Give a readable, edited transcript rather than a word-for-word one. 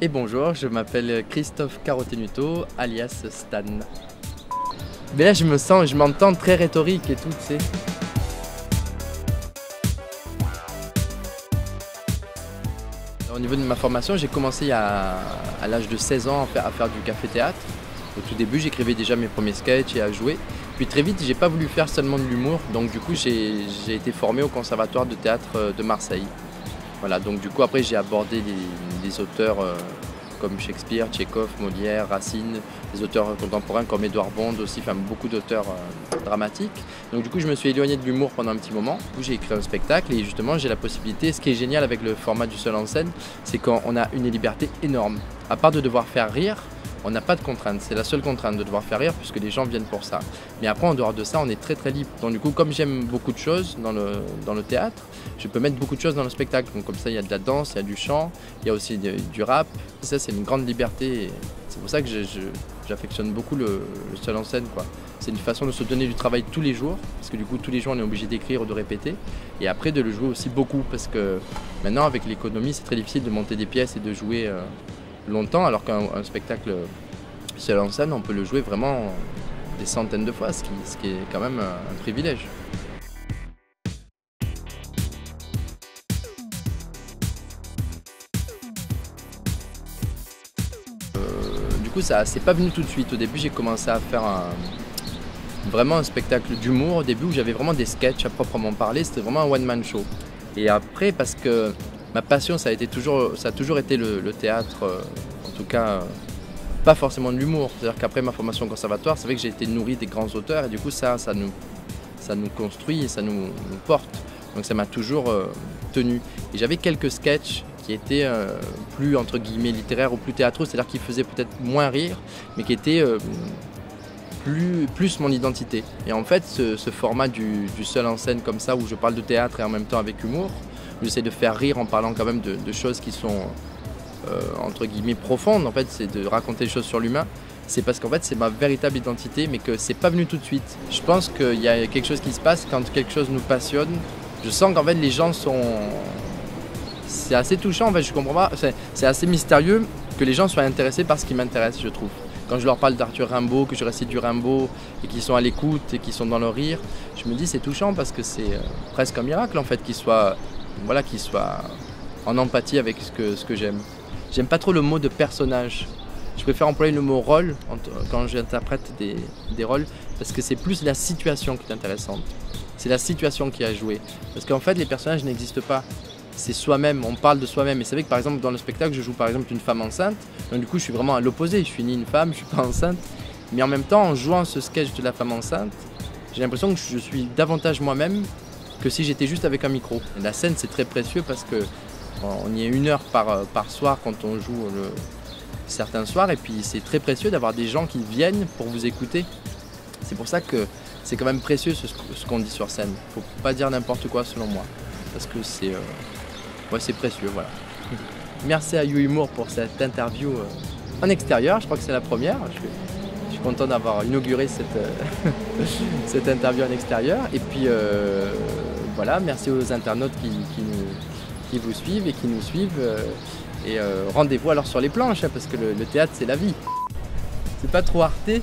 Et bonjour, je m'appelle Christophe Carotenuto, alias Stan. Mais là je m'entends très rhétorique et tout, tu sais. Au niveau de ma formation, j'ai commencé à l'âge de 16 ans à faire du café-théâtre. Au tout début, j'écrivais déjà mes premiers sketchs et à jouer. Puis très vite, j'ai pas voulu faire seulement de l'humour, donc du coup j'ai été formé au Conservatoire de théâtre de Marseille. Voilà, donc du coup après j'ai abordé des auteurs comme Shakespeare, Tchekhov, Molière, Racine, des auteurs contemporains comme Édouard Bond aussi, enfin beaucoup d'auteurs dramatiques. Donc du coup je me suis éloigné de l'humour pendant un petit moment. Du coup j'ai écrit un spectacle et justement j'ai la possibilité, ce qui est génial avec le format du seul en scène, c'est qu'on a une liberté énorme. À part de devoir faire rire, on n'a pas de contrainte, c'est la seule contrainte de devoir faire rire puisque les gens viennent pour ça. Mais après en dehors de ça on est très libre. Donc du coup comme j'aime beaucoup de choses dans le théâtre, je peux mettre beaucoup de choses dans le spectacle. Donc comme ça il y a de la danse, il y a du chant, il y a aussi du rap. Ça c'est une grande liberté. C'est pour ça que j'affectionne beaucoup le seul en scène, quoi. C'est une façon de se donner du travail tous les jours, parce que du coup tous les jours on est obligé d'écrire ou de répéter. Et après de le jouer aussi beaucoup, parce que maintenant avec l'économie c'est très difficile de monter des pièces et de jouer longtemps, alors qu'un spectacle seul en scène, on peut le jouer vraiment des centaines de fois, ce qui est quand même un privilège. Du coup, ça c'est pas venu tout de suite. Au début, j'ai commencé à faire vraiment un spectacle d'humour. Au début, où j'avais vraiment des sketchs à proprement parler, c'était vraiment un one-man show. Et après, parce que ma passion, ça a toujours été le théâtre, en tout cas, pas forcément de l'humour. C'est-à-dire qu'après ma formation au conservatoire, c'est vrai que j'ai été nourri des grands auteurs et du coup, ça nous construit et ça nous porte. Donc ça m'a toujours tenu. Et j'avais quelques sketchs qui étaient plus, entre guillemets, littéraires ou plus théâtraux, c'est-à-dire qui faisaient peut-être moins rire, mais qui étaient plus mon identité. Et en fait, ce format du seul en scène comme ça, où je parle de théâtre et en même temps avec humour, j'essaie de faire rire en parlant quand même de choses qui sont entre guillemets profondes. En fait, c'est de raconter des choses sur l'humain. C'est parce qu'en fait, c'est ma véritable identité, mais que c'est pas venu tout de suite. Je pense qu'il y a quelque chose qui se passe quand quelque chose nous passionne. Je sens qu'en fait, les gens sont... C'est assez touchant, en fait, je comprends pas. C'est assez mystérieux que les gens soient intéressés par ce qui m'intéresse, je trouve. Quand je leur parle d'Arthur Rimbaud, que je récite du Rimbaud, et qu'ils sont à l'écoute et qu'ils sont dans le rire, je me dis c'est touchant parce que c'est presque un miracle en fait qu'ils soient en empathie avec ce que j'aime. J'aime pas trop le mot de personnage. Je préfère employer le mot rôle quand j'interprète des rôles parce que c'est plus la situation qui est intéressante. C'est la situation qui a joué. Parce qu'en fait les personnages n'existent pas. C'est soi-même, on parle de soi-même. Et c'est vrai que par exemple dans le spectacle je joue par exemple une femme enceinte. Donc du coup je suis vraiment à l'opposé. Je suis ni une femme, je suis pas enceinte. Mais en même temps en jouant ce sketch de la femme enceinte, j'ai l'impression que je suis davantage moi-même que si j'étais juste avec un micro. Et la scène c'est très précieux parce que on y est 1 heure par soir quand on joue certains soirs et puis c'est très précieux d'avoir des gens qui viennent pour vous écouter. C'est pour ça que c'est quand même précieux ce qu'on dit sur scène. Faut pas dire n'importe quoi selon moi parce que c'est précieux, voilà. Merci à YouHumour pour cette interview en extérieur, je crois que c'est la première. Je suis content d'avoir inauguré cette interview en extérieur et puis voilà, merci aux internautes qui vous suivent et qui nous suivent. Et rendez-vous alors sur les planches, hein, parce que le théâtre c'est la vie. C'est pas trop Arte.